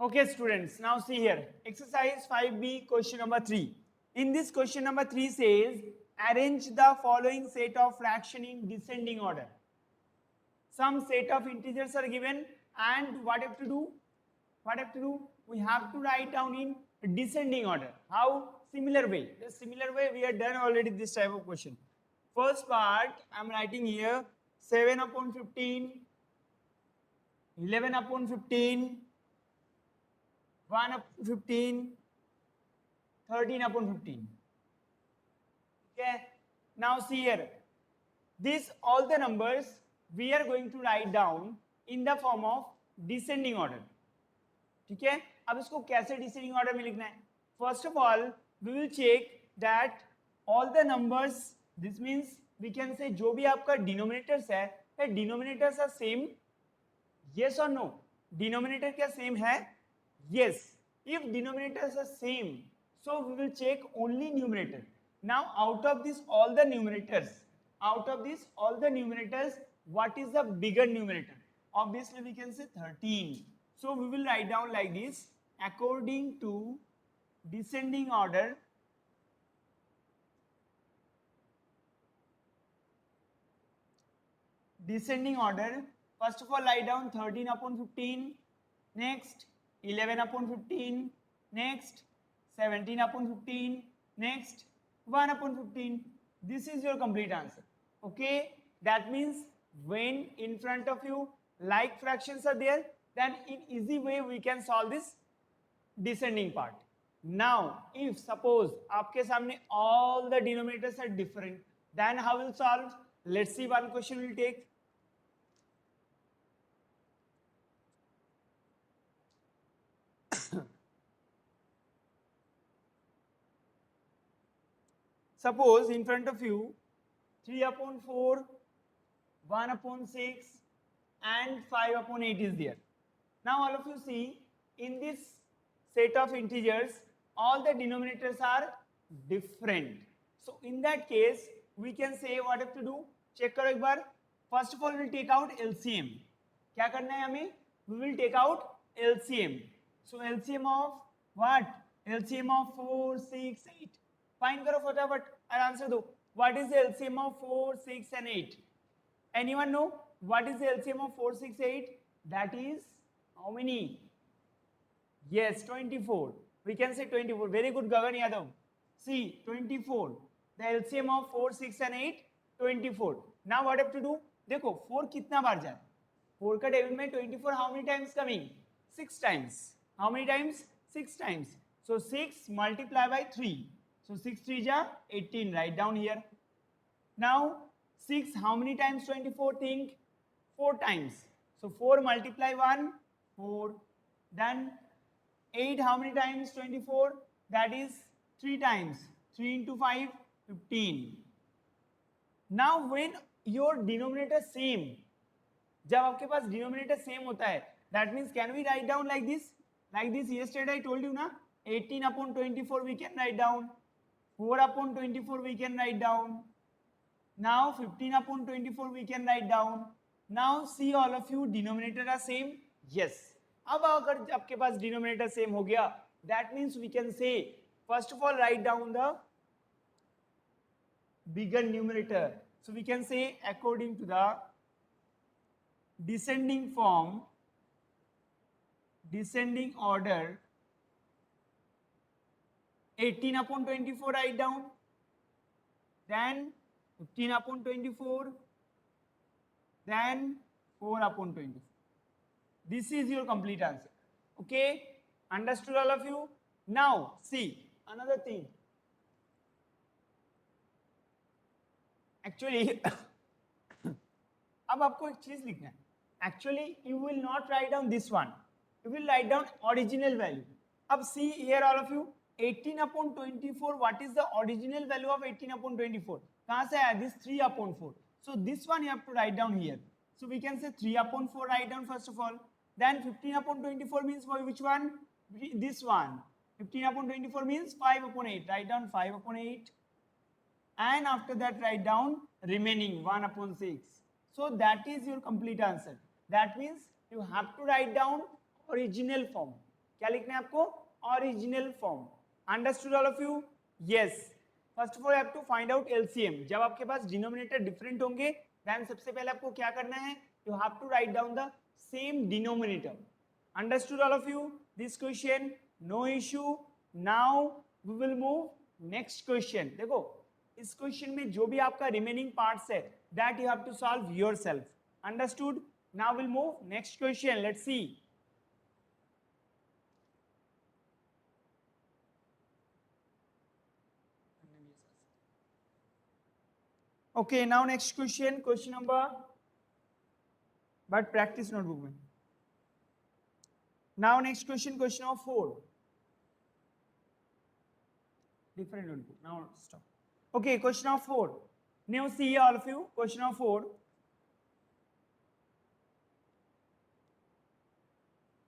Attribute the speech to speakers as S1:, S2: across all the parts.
S1: Okay, students, now see here. Exercise 5B, question number 3. In this question number 3 says, arrange the following set of fraction in descending order. Some set of integers are given and what have to do? What have to do? We have to write down in descending order. How? Similar way. The similar way we have done already this type of question. First part, I am writing here 7 upon 15, 11 upon 15, 1 upon 15, 13 upon 15. Okay. Now see here. These all the numbers we are going to write down in the form of descending order. ठीक है, अब इसको कैसे descending order में लिखना है? First of all we will check that all the numbers, this means we can say जो भी आपका डिनोमिनेटर्स है, डिनोमिनेटर्स आर सेम, यस और नो? डिनोमिनेटर क्या सेम है? Yes. If denominators are same, so we will check only numerator. Now out of this all the numerators, what is the bigger numerator? Obviously we can say 13. So we will write down like this: according to descending order, first of all write down 13 upon 15, next 11 upon 15, next 17 upon 15, next 1 upon 15. This is your complete answer. Okay, that means when in front of you like fractions are there, then in easy way we can solve this descending part. Now if suppose आपके सामने all the denominators are different, then how will solve? Let's see, one question will take. Suppose in front of you 3 upon 4, 1 upon 6 and 5 upon 8 is there. Now all of you see, in this set of integers all the denominators are different. So in that case we can say what have to do? Check करो एक बार. First of all we will take out LCM. क्या करना है हमें? We will take out LCM. So LCM of what? LCM of 4, 6, 8. Find करो फटाफट और answer दो. What is the LCM of 4, 6 and 8? Anyone know what is the LCM of 4, 6, 8? That is how many? Yes, 24. We can say 24. Very good Gagan Yadav. See 24. The LCM of 4, 6 and 8 24. Now what have to do? देखो 4 कितना बार जाए? 4 का table में 24 how many times coming? 6 times. How many times? 6 times. So 6 multiply by 3. So 6 3 ja 18, write down here. Now 6 how many times 24? Think 4 times. So 4 multiply 1, 4. Then 8 how many times 24? That is 3 times. 3 into 5, 15. Now when your denominator same, जब आपके पास denominator same होता है, that means can we write down like this? Like this, yesterday I told you na, 18 upon 24 we can write down. 4 upon 24 we can write down. Now 15 upon 24 we can write down. Now see all of you, denominator are same. Yes. अब अगर आपके पास denominator same हो गया, that means we can say first of all write down the bigger numerator. So we can say according to the descending form, descending order, 18 upon 24 write down, then 15 upon 24, then 4 upon 24. This is your complete answer. Okay, understood all of you? Now see another thing. Actually अब आपको एक चीज लिखना है. Actually you will not write down this one, you will write down original value. अब see here all of you, 18 upon 24, what is the original value of 18 upon 24? कहाँ से आया? This 3 upon 4. So this one you have to write down here. So we can say 3 upon 4 write down first of all. Then 15 upon 24 means for which one? This one. 15 upon 24 means 5 upon 8. Write down 5 upon 8. And after that write down remaining 1 upon 6. So that is your complete answer. That means you have to write down original form. क्या लिखना है आपको? Original form. Understood all of you? Yes. First of all have to find out LCM. जब आपके पास denominator different होंगे then सबसे पहले आपको क्या करना है? You have to write down the same denominator. Understood all of you this question? No issue. Now we will move next question. देखो इस क्वेश्चन में जो भी आपका रिमेनिंग पार्ट्स है that you have to solve yourself. Understood? Now will move next question. Let's see. Okay, now next question, question number, but practice notebook में. Now next question, question number 4. Different notebook. Now stop. Okay, question number 4. Now see all of you. Question number 4.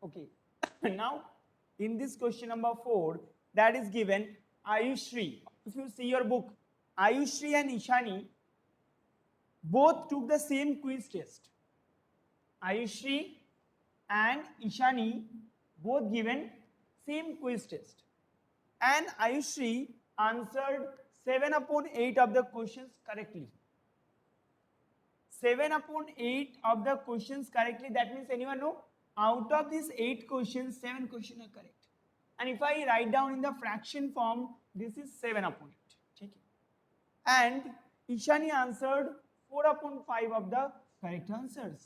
S1: Okay. Now in this question number 4, that is given Ayushri. If you see your book, Ayushri and Ishani both took the same quiz test. Ayushri and Ishani both given same quiz test. And Ayushri answered 7 upon 8 of the questions correctly. 7 upon 8 of the questions correctly. That means anyone know? Out of these 8 questions, 7 questions are correct. And if I write down in the fraction form, this is 7 upon 8. And Ishani answered 4 upon 5 of the correct answers.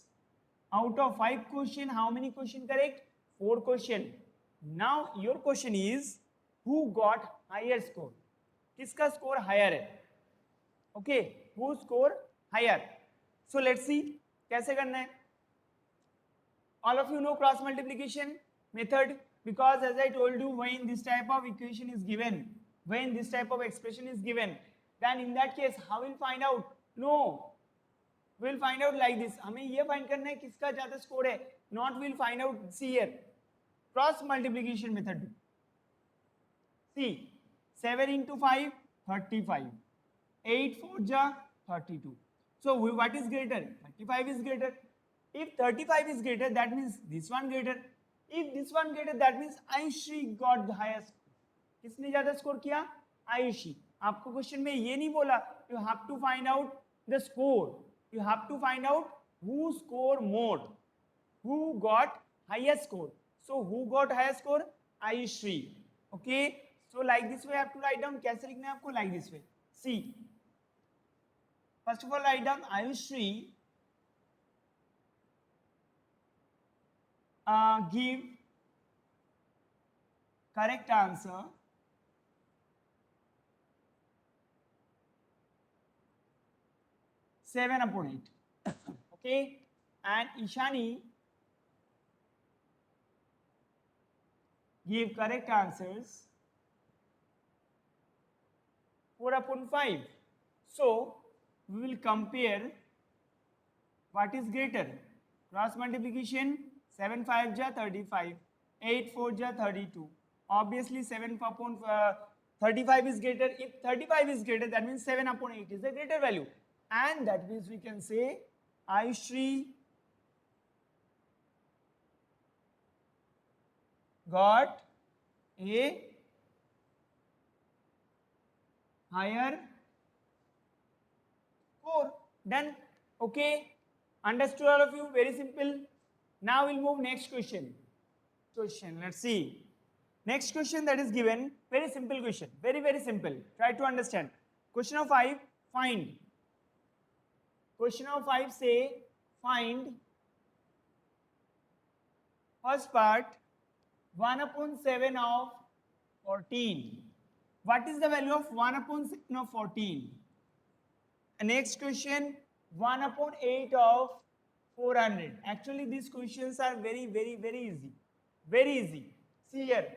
S1: Out of 5 questions, how many questions correct? 4 questions. Now your question is, who got higher score? किसका score higher है? Okay, who score higher? So let's see कैसे करना है. All of you know cross multiplication method, because as I told you, when this type of equation is given, when this type of expression is given, then in that case how will find out? No, we'll find out like this. हमें ये find करना है किसका ज़्यादा score है. Not we'll find out. See here, cross multiplication method. See, 7 into 5, 35. 8 4 ja 32. So what is greater? 35 is greater. If 35 is greater, that means this one greater. If this one greater, that means Ayushi got the highest. किसने ज़्यादा score किया? आयुषी. आपको question में ये नहीं बोला you have to find out the score. You have to find out who score more, who got highest score. So who got highest score? Ayushi. Okay. So like this way I have to write down. कैसे लिखना है आपको? Like this way. See. First of all, write down Ayushi give correct answer seven upon 8. Okay, and Ishani give correct answers 4 upon 5. So we will compare what is greater. Cross multiplication, 7 5 ja 35, 8 4 ja 32. Obviously 7 upon 35 is greater. If 35 is greater, that means 7 upon 8 is a greater value. And that means we can say Ayushri got a higher score. Done. Okay. Understood all of you? Very simple. Now we'll move next question. Let's see. Next question that is given. Very simple question. Very, very simple. Try to understand. Question number 5. Find. Question number 5 say find first part 1 upon 7 of 14. What is the value of 1 upon 7 of 14? Next question 1 upon 8 of 400. Actually these questions are very, very, very easy. Very easy. See here.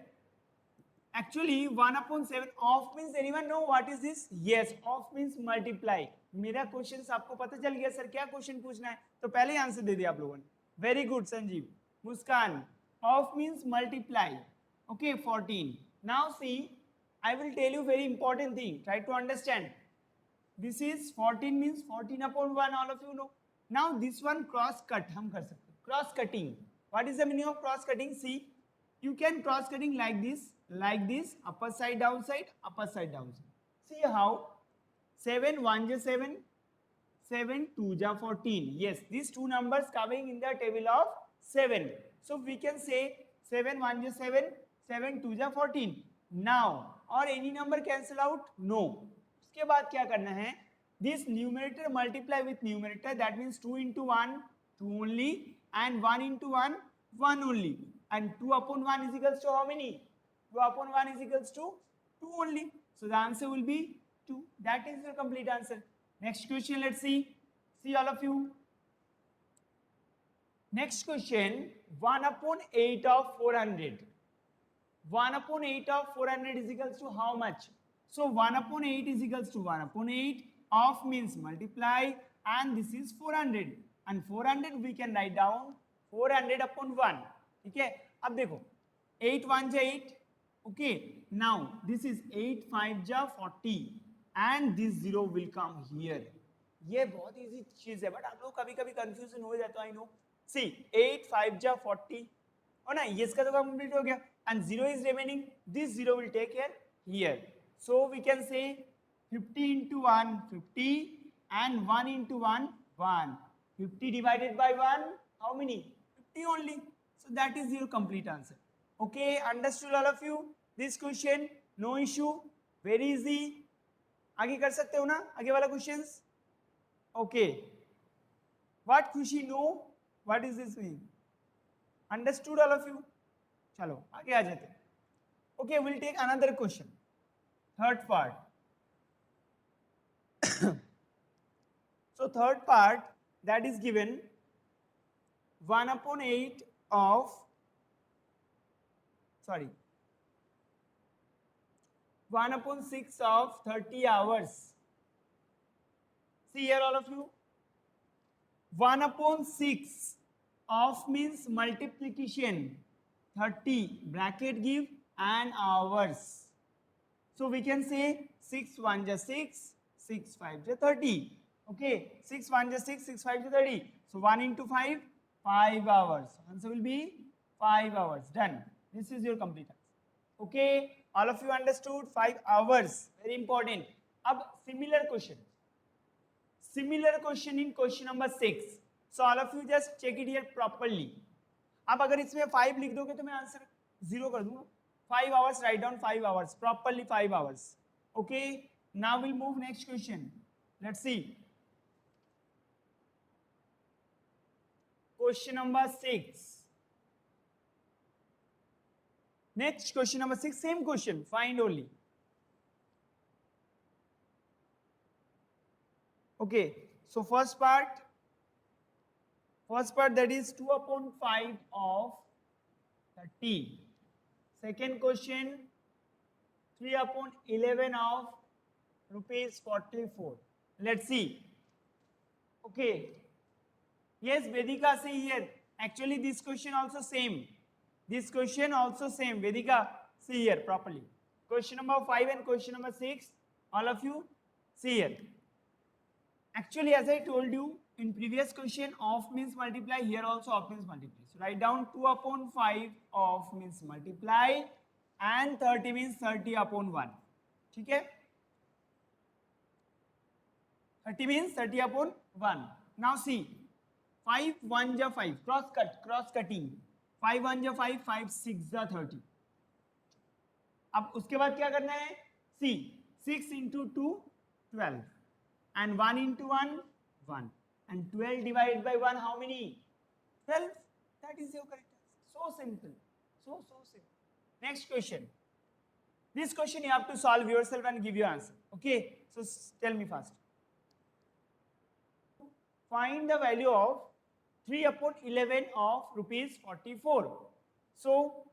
S1: Actually 1 upon 7 of means anyone know what is this? Yes, of means multiply. मेरा question आपको पता चल गया sir क्या question पूछना है तो पहले ही आंसर दे दिया आप लोगों ने. Very good Sanjeev. Muskan, of means multiply. Okay, 14. Now see, I will tell you very important thing. Try to understand. This is 14 means 14 upon 1. All of you know. Now this one cross cut हम कर सकते हैं. Cross cutting. What is the meaning of cross cutting? See, You can cross cutting like this, upper side, down side, upper side, down side. See how 7 1 ja 7, 7 2 ja 14. Yes, these two numbers coming in the table of 7. So we can say 7 1 ja 7, 7 2 ja 14. Now, or any number cancel out? No. उसके बाद क्या करना है? This numerator multiply with numerator, that means 2 into 1, 2 only, and 1 into 1, 1 only. And 2 upon 1 is equals to how many? 2 upon 1 is equals to 2 only. So the answer will be 2. That is your complete answer. Next question, let's see. See all of you. Next question, 1 upon 8 of 400. 1 upon 8 of 400 is equals to how much? So 1 upon 8 is equals to 1 upon 8 of means multiply, and this is 400. And 400 we can write down 400 upon 1. ठीक है, अब देखो 8 1 जा 8. Okay, now this is 8 5 ja 40 and this 0 will come here. ये बहुत easy चीज है, but आप लोग कभी कभी कंफ्यूजन हो जाता है, आई नो. सी 8 5 जा 40 और ना ये इसका तो कंप्लीट हो गया, and 0 is remaining. This 0 will take here. So we can say 50 into 1 50 and 1 into 1 1. 50 divided by 1 how many? 50 only. So that is your complete answer. Okay, understood all of you? This question no issue, very easy. आगे कर सकते हो ना आगे वाला questions? Okay. What खुशी no? What is this mean? Understood all of you? चलो आगे आ जाते हैं. Okay, we'll take another question. Third part. So third part, that is given 1 upon 8 of 1 upon 6 of 30 hours. See here all of you. 1 upon 6 of means multiplication. 30 bracket give and hours. So we can say 6 1 ja 6, 6 5 ja 30. Okay, 6 1 ja 6, 6 5 ja 30. So 1 into 5, 5 hours. Answer will be 5 hours. Done. This is your complete answer. Okay, all of you understood? 5 hours. Very important. Ab similar question. Similar question in question number 6. So all of you just check it here properly. अब अगर इसमें 5 लिख दोगे तो मैं answer 0 कर दूंगा. 5 hours, write down 5 hours. Properly 5 hours. Okay, now we'll move next question. Let's see. Question number 6. Next question number 6, same question, find only. Okay, so first part that is 2 upon 5 of 30. Second question 3 upon 11 of rupees 44. Let's see. Okay, yes, Vedika, see here. Actually this question also same. This question also same. Vedika, see here properly. Question number 5 and question number 6, all of you see here. Actually, as I told you in previous question, of means multiply, here also of means multiply. So write down 2 upon 5 of means multiply and 30 means 30 upon 1. ठीक है? 30 means 30 upon 1. Now see, 5 1 ja 5, cross cutting. 5 1 ja 5, 5 6 ja 30. अब उसके बाद क्या करना है? See, 6 into 2 12 and 1 into 1 1 and 12 divided by 1 how many? 12. That is your correct answer. So simple. So simple. Next question. This question you have to solve yourself and give your answer. Okay, so tell me fast. Find the value of 3 upon 11 of rupees 44. So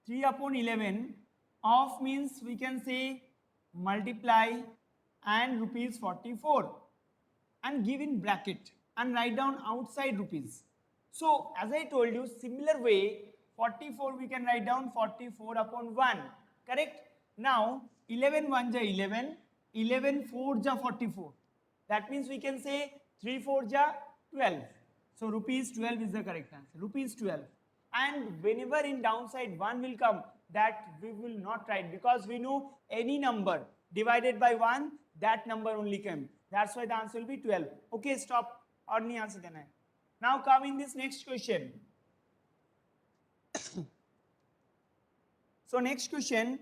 S1: 3 upon 11 of means we can say multiply and rupees 44 and give in bracket and write down outside rupees. So as I told you, similar way 44 we can write down 44 upon 1. Correct? Now 11 1 ja 11, 11 4 ja 44. That means we can say 3 4 ja 12. So rupees 12 is the correct answer. Rupees 12. And whenever in downside 1 will come, that we will not write, because we know any number divided by 1, that number only came. That's why the answer will be 12. Okay, stop. और नहीं answer देना है. Now come in this next question. So next question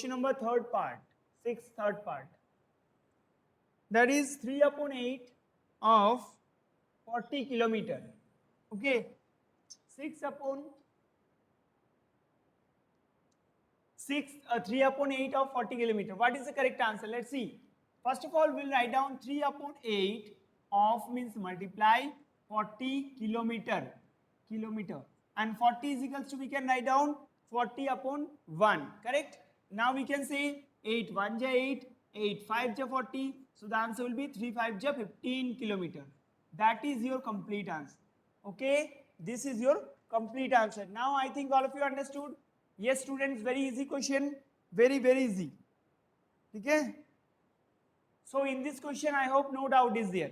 S1: number third part, third part. That is 3 upon 8 of 40 kilometer. Okay, 3 upon 8 of 40 kilometer. What is the correct answer? Let's see. First of all, we'll write down 3 upon 8 of means multiply 40 kilometer. And 40 is equals to, we can write down 40 upon 1. Correct? Now we can say 8 1 ja 8, 8 5 ja 40. So the answer will be 3 5 ja 15 kilometer. That is your complete answer. Okay? This is your complete answer. Now I think all of you understood. Yes, students, very easy question. Very, very easy. Okay? So in this question, I hope no doubt is there.